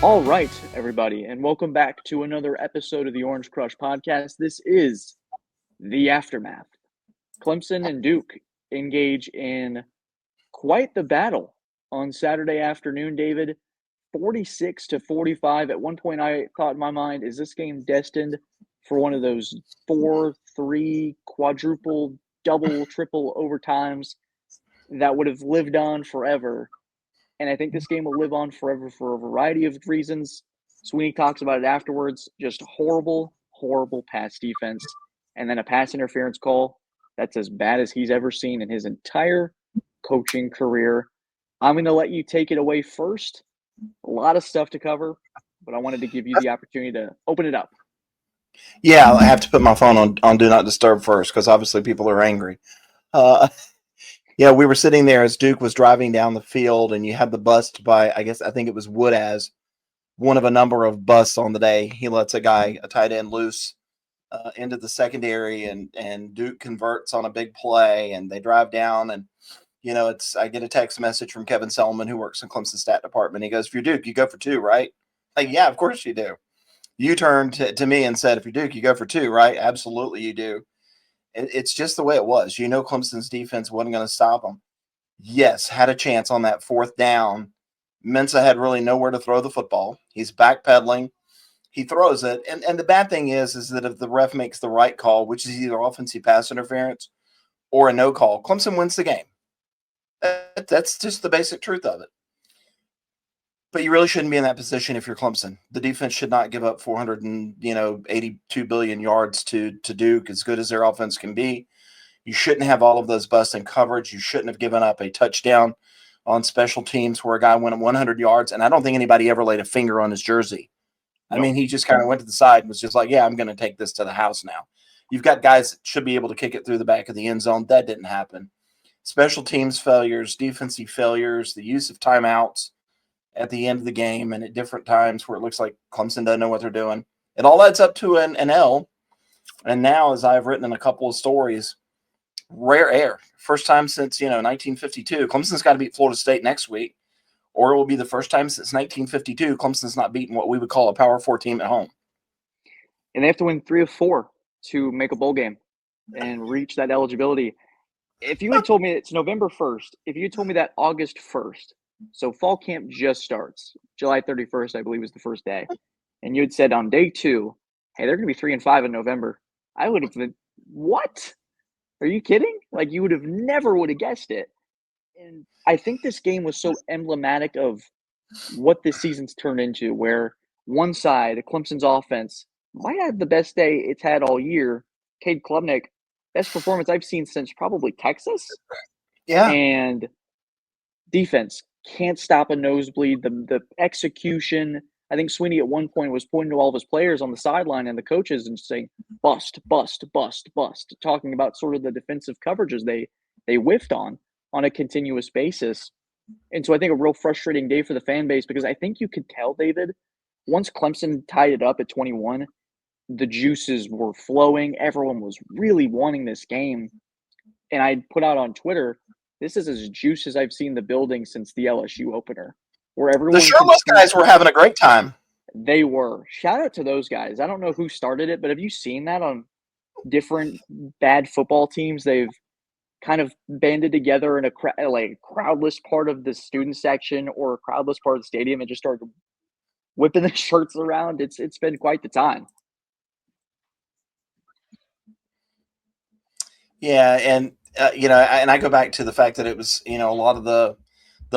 All right, everybody, and welcome back to another episode of the Orange Crush podcast. This is the aftermath. Clemson and Duke engage in quite the battle on Saturday afternoon, David. 46-45. At one point, I thought in my mind, is this game destined for one of those 4-3 quadruple, double, triple overtimes that would have lived on forever? And I think this game will live on forever for a variety of reasons. Sweeney talks about it afterwards. Just horrible, horrible pass defense. And then a pass interference call that's as bad as he's ever seen in his entire coaching career. I'm going to let you take it away first. A lot of stuff to cover, but I wanted to give you the opportunity to open it up. Yeah, I have to put my phone on Do Not Disturb first because obviously people are angry. Uh, yeah, we were sitting there as Duke was driving down the field, and you had the bust by, I think it was Wood as one of a number of busts on the day. He lets a tight end loose into the secondary, and Duke converts on a big play, and they drive down. And, I get a text message from Kevin Selman, who works in Clemson Stat Department. He goes, "If you're Duke, you go for two, right?" Like, yeah, of course you do. You turned to me and said, "If you're Duke, you go for two, right?" Absolutely, you do. It's just the way it was. Clemson's defense wasn't going to stop them. Yes, had a chance on that fourth down. Mensah had really nowhere to throw the football. He's backpedaling. He throws it. And the bad thing is that if the ref makes the right call, which is either offensive pass interference or a no call, Clemson wins the game. That's just the basic truth of it. But you really shouldn't be in that position if you're Clemson. The defense should not give up 482 billion yards to Duke, as good as their offense can be. You shouldn't have all of those busts in coverage. You shouldn't have given up a touchdown on special teams where a guy went 100 yards, and I don't think anybody ever laid a finger on his jersey. Nope. I mean, he just kind of went to the side and was just like, yeah, I'm going to take this to the house now. You've got guys that should be able to kick it through the back of the end zone. That didn't happen. Special teams failures, defensive failures, the use of timeouts at the end of the game and at different times where it looks like Clemson doesn't know what they're doing. It all adds up to an L. And now, as I've written in a couple of stories, rare air. First time since, 1952. Clemson's got to beat Florida State next week, or it will be the first time since 1952 Clemson's not beaten what we would call a Power 4 team at home. And they have to win 3 of 4 to make a bowl game and reach that eligibility. If you had told me it's November 1st, if you had told me that August 1st, so fall camp just starts, July 31st, I believe, was the first day, and you had said on day 2, hey, they're going to be 3-5 in November, I would have been, what? Are you kidding? Like, you would have never would have guessed it. And I think this game was so emblematic of what this season's turned into, where one side, Clemson's offense, might have the best day it's had all year. Cade Klubnik, best performance I've seen since probably Texas. Yeah. And defense can't stop a nosebleed. The execution, I think Sweeney at one point was pointing to all of his players on the sideline and the coaches and saying, bust, bust, bust, bust, talking about sort of the defensive coverages they whiffed on a continuous basis. And so I think a real frustrating day for the fan base, because I think you could tell, David, once Clemson tied it up at 21, the juices were flowing. Everyone was really wanting this game. And I put out on Twitter, this is as juice as I've seen the building since the LSU opener, where everyone. The shirtless guys were having a great time. They were. Shout out to those guys. I don't know who started it, but have you seen that on different bad football teams? They've kind of banded together in a crowdless part of the student section or a crowdless part of the stadium and just started whipping the shirts around. It's been quite the time. Yeah, and and I go back to the fact that it was, a lot of the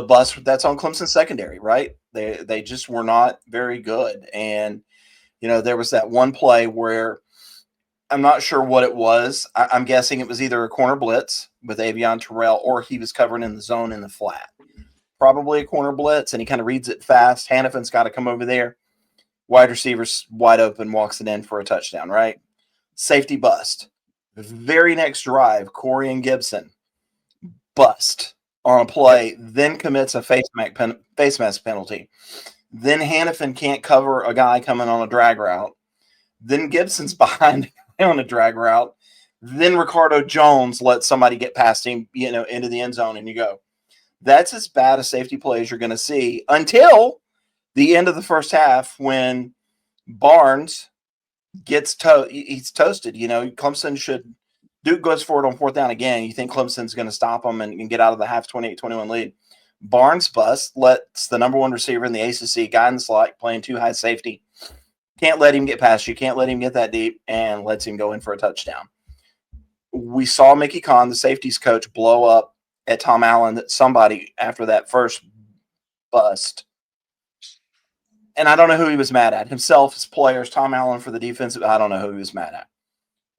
bust that's on Clemson secondary, right? They just were not very good, and there was that one play where I'm not sure what it was. I'm guessing it was either a corner blitz with Avion Terrell or he was covering in the zone in the flat. Probably a corner blitz, and he kind of reads it fast. Hannafin's got to come over there. Wide receiver's wide open, walks it in for a touchdown, right? Safety bust. The very next drive, Corey and Gibson bust on a play, then commits a face mask penalty. Then Hannafin can't cover a guy coming on a drag route. Then Gibson's behind on a drag route. Then Ricardo Jones lets somebody get past him, into the end zone, and you go. That's as bad a safety play as you're going to see until The end of the first half when Barnes gets he's toasted. Clemson should. Duke goes for it on fourth down again. You think Clemson's going to stop them and get out of the half 28-21 lead. Barnes bust, lets the number one receiver in the ACC, guy in the slot, playing too high safety. Can't let him get past you. Can't let him get that deep, and lets him go in for a touchdown. We saw Mickey Conn, the safeties coach, blow up at Tom Allen that somebody after that first bust. And I don't know who he was mad at. Himself, his players, Tom Allen for the defensive. I don't know who he was mad at.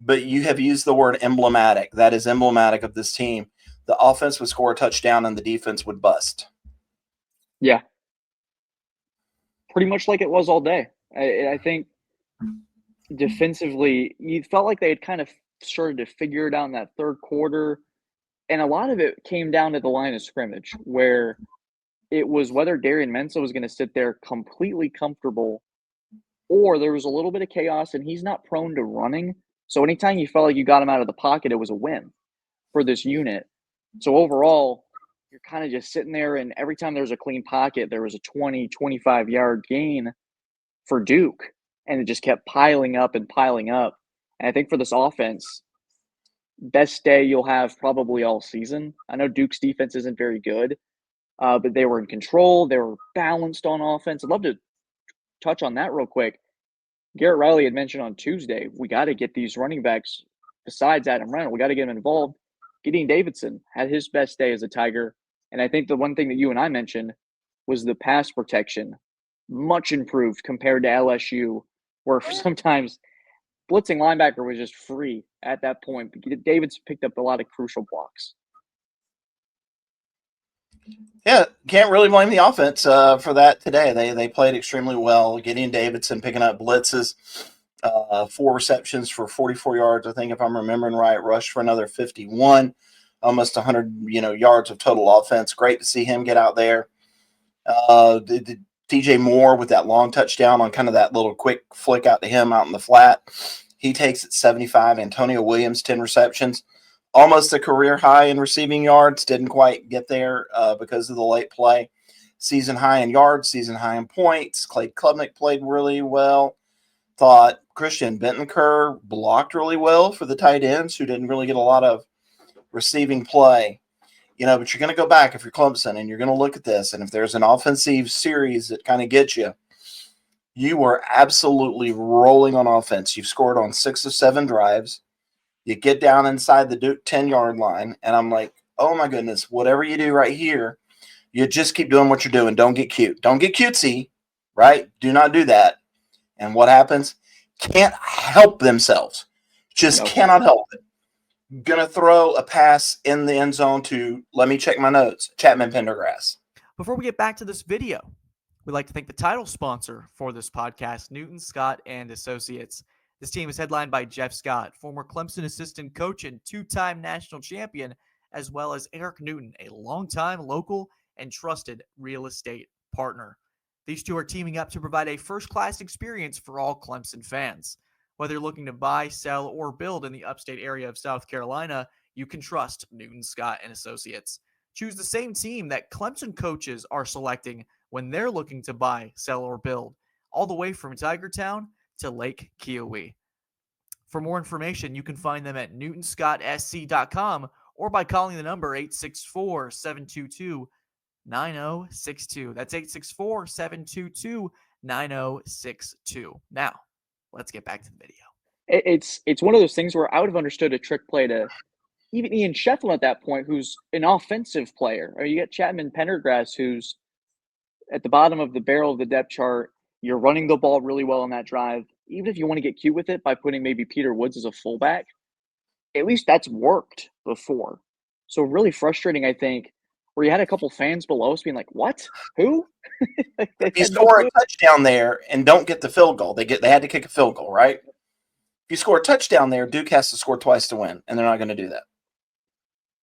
But you have used the word emblematic. That is emblematic of this team. The offense would score a touchdown and the defense would bust. Yeah. Pretty much like it was all day. I think defensively, you felt like they had kind of started to figure it out in that third quarter. And a lot of it came down to the line of scrimmage, where it was whether Darian Mensah was going to sit there completely comfortable, or there was a little bit of chaos, and he's not prone to running. So anytime you felt like you got him out of the pocket, it was a win for this unit. So overall, you're kind of just sitting there, and every time there was a clean pocket, there was a 20, 25-yard gain for Duke, and it just kept piling up and piling up. And I think for this offense, best day you'll have probably all season. I know Duke's defense isn't very good, but they were in control. They were balanced on offense. I'd love to touch on that real quick. Garrett Riley had mentioned on Tuesday, we got to get these running backs besides Adam Reynolds. We got to get them involved. Gideon Davidson had his best day as a Tiger. And I think the one thing that you and I mentioned was the pass protection, much improved compared to LSU, where sometimes blitzing linebacker was just free at that point. Davidson picked up a lot of crucial blocks. Yeah, can't really blame the offense for that today. They played extremely well. Gideon Davidson picking up blitzes, 4 receptions for 44 yards, I think, if I'm remembering right. Rushed for another 51, almost 100 yards of total offense. Great to see him get out there. DJ Moore with that long touchdown on kind of that little quick flick out to him out in the flat. He takes it 75. Antonio Williams, 10 receptions. Almost a career high in receiving yards. Didn't quite get there because of the late play. Season high in yards, season high in points. Clay Klubnik played really well. Thought Christian Bentancur blocked really well for the tight ends who didn't really get a lot of receiving play. But you're going to go back if you're Clemson and you're going to look at this. And if there's an offensive series that kind of gets you, you were absolutely rolling on offense. You've scored on 6 of 7 drives. You get down inside the Duke 10-yard line, and I'm like, oh, my goodness, whatever you do right here, you just keep doing what you're doing. Don't get cute. Don't get cutesy, right? Do not do that. And what happens? Can't help themselves. Just cannot help it. Going to throw a pass in the end zone to, let me check my notes, Chapman Pendergrass. Before we get back to this video, we'd like to thank the title sponsor for this podcast, Newton, Scott, and Associates. This team is headlined by Jeff Scott, former Clemson assistant coach and 2-time national champion, as well as Eric Newton, a longtime local and trusted real estate partner. These two are teaming up to provide a first-class experience for all Clemson fans. Whether you're looking to buy, sell, or build in the upstate area of South Carolina, you can trust Newton, Scott, and Associates. Choose the same team that Clemson coaches are selecting when they're looking to buy, sell, or build, all the way from Tigertown to Lake Kiowee. For more information, you can find them at newtonscottsc.com or by calling the number 864-722-9062. That's 864-722-9062. Now, let's get back to the video. It's one of those things where I would have understood a trick play to even Ian Sheffield at that point, who's an offensive player. Or you got Chapman Pendergrass, who's at the bottom of the barrel of the depth chart. You're running the ball really well on that drive. Even if you want to get cute with it by putting maybe Peter Woods as a fullback, at least that's worked before. So really frustrating, I think, where you had a couple fans below us being like, what? Who? If you score a touchdown there and don't get the field goal, they had to kick a field goal, right? If you score a touchdown there, Duke has to score twice to win, and they're not going to do that.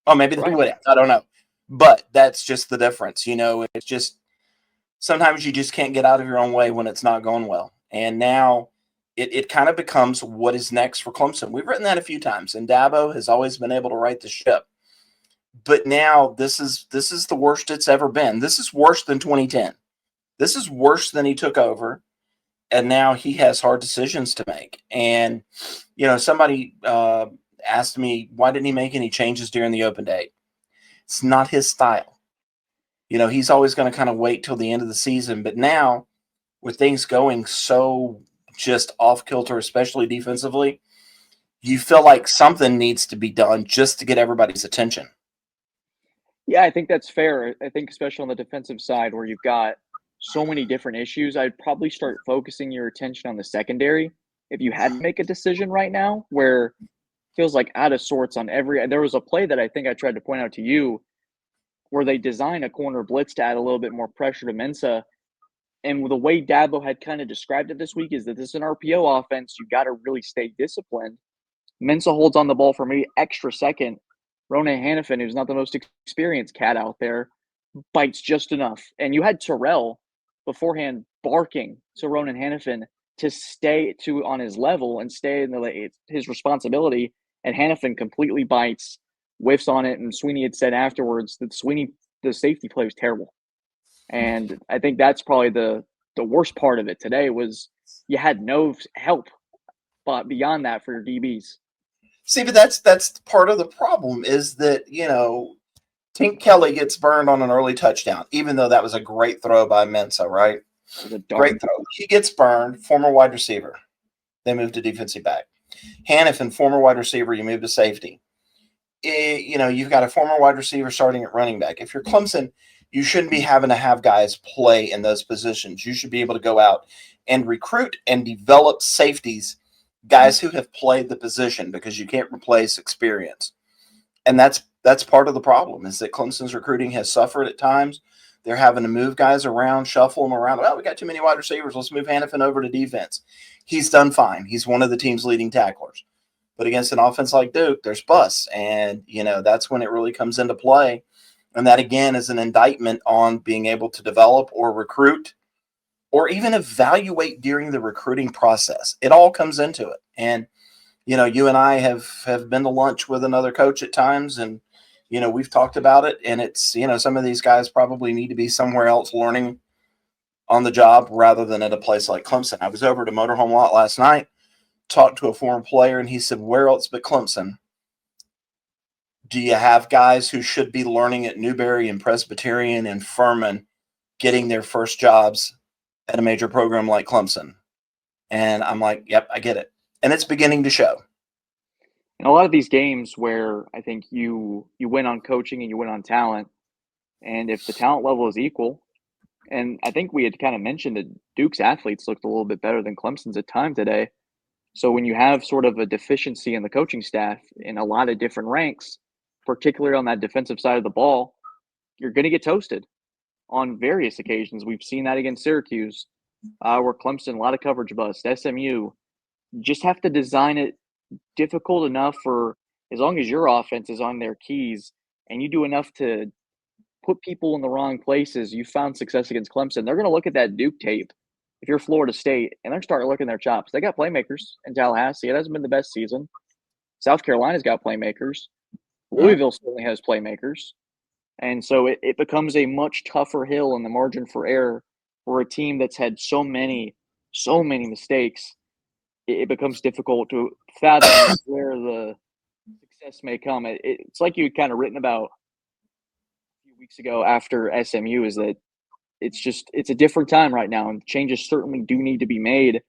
Oh, maybe they would have. I don't know. But that's just the difference. It's just sometimes you just can't get out of your own way when it's not going well. And now it kind of becomes what is next for Clemson. We've written that a few times, and Dabo has always been able to right the ship. But now this is the worst it's ever been. This is worse than 2010. This is worse than he took over. And now he has hard decisions to make. And, somebody asked me, why didn't he make any changes during the open day? It's not his style. He's always going to kind of wait till the end of the season. But now, with things going so just off kilter, especially defensively, you feel like something needs to be done just to get everybody's attention. Yeah, I think that's fair. I think especially on the defensive side where you've got so many different issues, I'd probably start focusing your attention on the secondary. If you had to make a decision right now where it feels like out of sorts on there was a play that I think I tried to point out to you where they design a corner blitz to add a little bit more pressure to Mensa. And the way Dabo had kind of described it this week is that this is an RPO offense. You got to really stay disciplined. Mensa holds on the ball for maybe extra second. Ronan Hannafin, who's not the most experienced cat out there, bites just enough. And you had Terrell beforehand barking to Ronan Hannafin to stay on his level and stay in his responsibility. And Hannafin completely bites, whiffs on it. And Sweeney had said afterwards that the safety play was terrible. And I think that's probably the worst part of it today was you had no help but beyond that for your DBs. See, but that's part of the problem is that, Tink Kelly gets burned on an early touchdown, even though that was a great throw by Mensa, right? Great throw. He gets burned, former wide receiver. They move to defensive back. Hannafin, former wide receiver, you move to safety. You've got a former wide receiver starting at running back. If you're Clemson, you shouldn't be having to have guys play in those positions. You should be able to go out and recruit and develop safeties, guys who have played the position, because you can't replace experience. And that's part of the problem is that Clemson's recruiting has suffered at times. They're having to move guys around, shuffle them around. Well, we got too many wide receivers. Let's move Hannafin over to defense. He's done fine. He's one of the team's leading tacklers. But against an offense like Duke, there's busts. And, that's when it really comes into play. And that, again, is an indictment on being able to develop or recruit or even evaluate during the recruiting process. It all comes into it. And, you and I have been to lunch with another coach at times, and, we've talked about it. And it's, some of these guys probably need to be somewhere else learning on the job rather than at a place like Clemson. I was over to Motorhome Lot last night, talked to a former player, and he said, where else but Clemson do you have guys who should be learning at Newberry and Presbyterian and Furman getting their first jobs at a major program like Clemson? And I'm like, yep, I get it. And it's beginning to show. In a lot of these games where I think you win on coaching and you win on talent, and if the talent level is equal, and I think we had kind of mentioned that Duke's athletes looked a little bit better than Clemson's at time today. So when you have sort of a deficiency in the coaching staff in a lot of different ranks, particularly on that defensive side of the ball, you're going to get toasted on various occasions. We've seen that against Syracuse, where Clemson, a lot of coverage bust. SMU, just have to design it difficult enough for as long as your offense is on their keys and you do enough to put people in the wrong places. You found success against Clemson. They're going to look at that Duke tape if you're Florida State, and they're going to start looking their chops. They got playmakers in Tallahassee. It hasn't been the best season. South Carolina's got playmakers. Louisville certainly has playmakers. And so it becomes a much tougher hill in the margin for error for a team that's had so many mistakes. It becomes difficult to fathom where the success may come. It's like you had kind of written about a few weeks ago after SMU, is that it's a different time right now, and changes certainly do need to be made.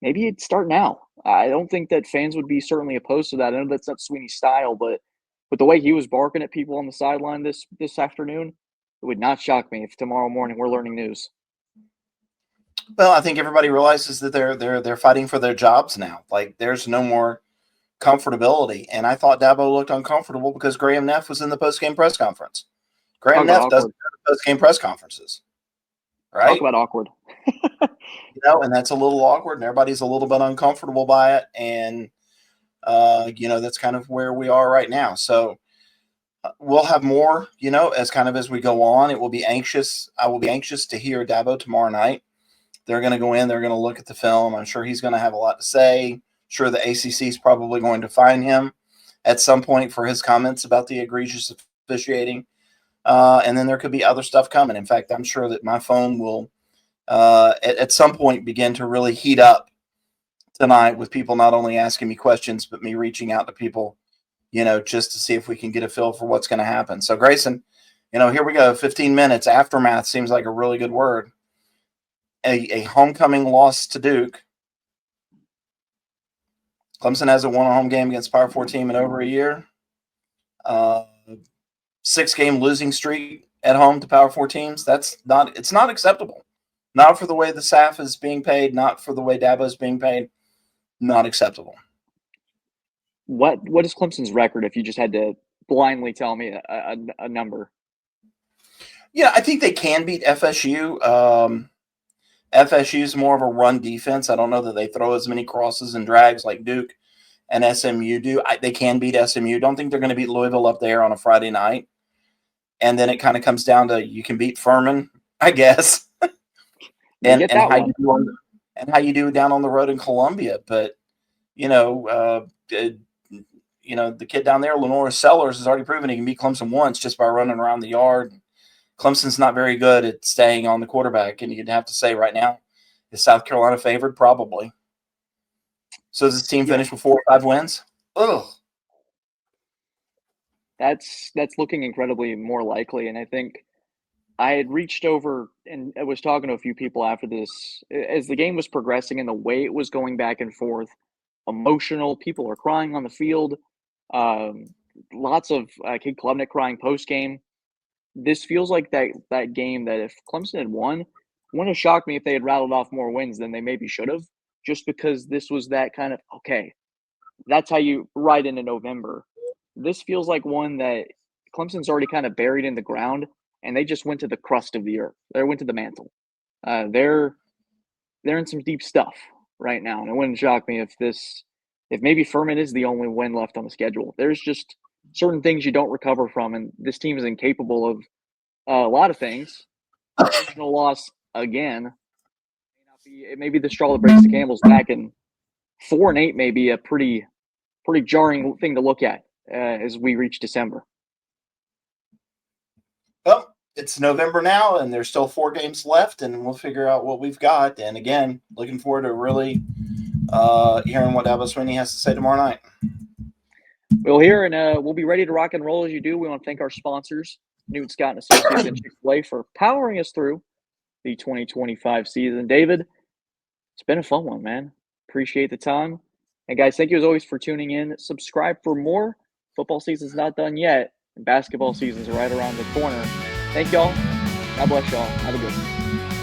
Maybe it'd start now. I don't think that fans would be certainly opposed to that. I know that's not Sweeney's style, but the way he was barking at people on the sideline this afternoon, it would not shock me if tomorrow morning we're learning news. Well, I think everybody realizes that they're fighting for their jobs now. Like, there's no more comfortability. And I thought Dabo looked uncomfortable because Graham Neff was in the post-game press conference. Graham Neff doesn't go to post-game press conferences, right? Talk about awkward. And that's a little awkward, and everybody's a little bit uncomfortable by it. And, that's kind of where we are right now. So we'll have more, as we go on. It will be anxious. I will be anxious to hear Dabo tomorrow night. They're going to go in. They're going to look at the film. I'm sure he's going to have a lot to say. I'm sure the ACC is probably going to fine him at some point for his comments about the egregious officiating. And then there could be other stuff coming. In fact, I'm sure that my phone will at some point begin to really heat up tonight with people not only asking me questions, but me reaching out to people, just to see if we can get a feel for what's going to happen. So, Grayson, here we go. 15 minutes. Aftermath seems like a really good word. A homecoming loss to Duke. Clemson hasn't won a home game against a Power 4 team in over a year. 6-game losing streak at home to Power 4 teams. It's not acceptable. Not for the way the staff is being paid, not for the way Dabo is being paid. Not acceptable. What is Clemson's record if you just had to blindly tell me a number? Yeah, I think they can beat FSU. FSU is more of a run defense. I don't know that they throw as many crosses and drags like Duke and SMU do. They can beat SMU. Don't think they're going to beat Louisville up there on a Friday night. And then it kind of comes down to you can beat Furman, I guess. and how you do down on the road in Columbia. But, the kid down there, Lenora Sellers, has already proven he can beat Clemson once just by running around the yard. Clemson's not very good at staying on the quarterback, and you'd have to say right now, is South Carolina favored? Probably. So does this team finish with 4 or 5 wins? Ugh. That's looking incredibly more likely, and I think I had reached over and I was talking to a few people after this. As the game was progressing and the way it was going back and forth, emotional, people are crying on the field, lots of Kid Klubnik crying post-game. This feels like that game that if Clemson had won, it wouldn't have shocked me if they had rattled off more wins than they maybe should have, just because this was that kind of, okay, that's how you ride into November. This feels like one that Clemson's already kind of buried in the ground, and they just went to the crust of the earth. They went to the mantle. They're in some deep stuff right now, and it wouldn't shock me if maybe Furman is the only win left on the schedule. There's just certain things you don't recover from, and this team is incapable of a lot of things. Emotional loss again. It may be the straw that breaks the camel's back, and 4-8 may be a pretty jarring thing to look at as we reach December. Well, it's November now, and there's still 4 games left, and we'll figure out what we've got. And again, looking forward to really hearing what Dabo Swinney has to say tomorrow night. We'll hear, and we'll be ready to rock and roll as you do. We want to thank our sponsors, Newton Scott and Associates and Chick-fil-A, for powering us through the 2025 season. David, it's been a fun one, man. Appreciate the time. And guys, thank you as always for tuning in. Subscribe for more. Football season's not done yet, and basketball season's right around the corner. Thank y'all. God bless y'all. Have a good one.